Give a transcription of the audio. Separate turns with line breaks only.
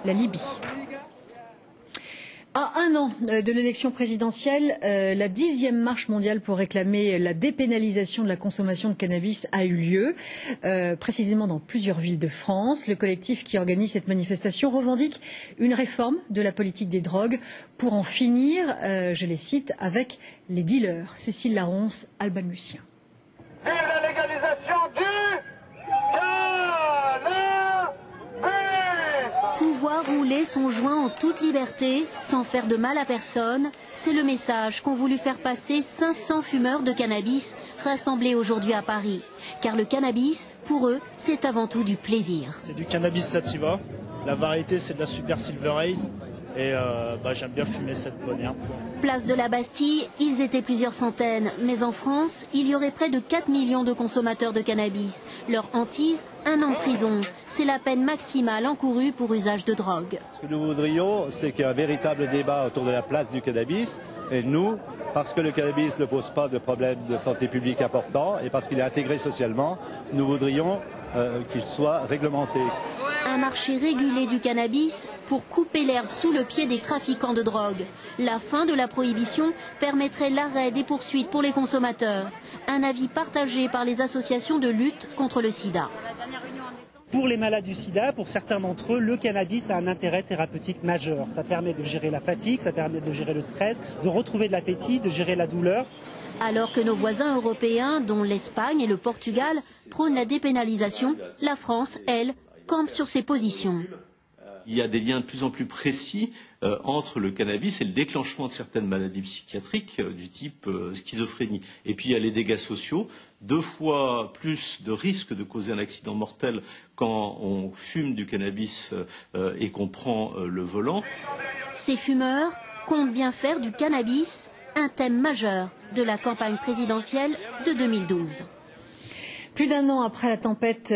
la Libye. À un an de l'élection présidentielle, la 10e marche mondiale pour réclamer la dépénalisation de la consommation de cannabis a eu lieu, précisément dans plusieurs villes de France. Le collectif qui organise cette manifestation revendique une réforme de la politique des drogues pour en finir, je les cite, avec les dealers. Cécile Laronce, Alban Lucien.
Vive la légalisation du
Pouvoir rouler son joint en toute liberté, sans faire de mal à personne, c'est le message qu'ont voulu faire passer 500 fumeurs de cannabis rassemblés aujourd'hui à Paris. Car le cannabis, pour eux, c'est avant tout du plaisir.
C'est du cannabis sativa, la variété c'est de la Super Silver Haze et j'aime bien fumer cette bonnière.
Place de la Bastille, ils étaient plusieurs centaines, mais en France, il y aurait près de 4 millions de consommateurs de cannabis. Leur hantise, 1 an de prison. C'est la peine maximale encourue pour usage de drogue.
Ce que nous voudrions, c'est qu'il y ait un véritable débat autour de la place du cannabis. Et nous, parce que le cannabis ne pose pas de problème de santé publique important et parce qu'il est intégré socialement, nous voudrions qu'il soit réglementé.
Un marché régulé du cannabis pour couper l'herbe sous le pied des trafiquants de drogue. La fin de la prohibition permettrait l'arrêt des poursuites pour les consommateurs. Un avis partagé par les associations de lutte contre le sida.
Pour les malades du sida, pour certains d'entre eux, le cannabis a un intérêt thérapeutique majeur. Ça permet de gérer la fatigue, ça permet de gérer le stress, de retrouver de l'appétit, de gérer la douleur.
Alors que nos voisins européens, dont l'Espagne et le Portugal, prônent la dépénalisation, la France, elle, campe sur ses positions.
Il y a des liens de plus en plus précis entre le cannabis et le déclenchement de certaines maladies psychiatriques du type schizophrénie. Et puis il y a les dégâts sociaux, 2 fois plus de risques de causer un accident mortel quand on fume du cannabis et qu'on prend le volant.
Ces fumeurs comptent bien faire du cannabis un thème majeur de la campagne présidentielle de 2012.
Plus d'1 an après la tempête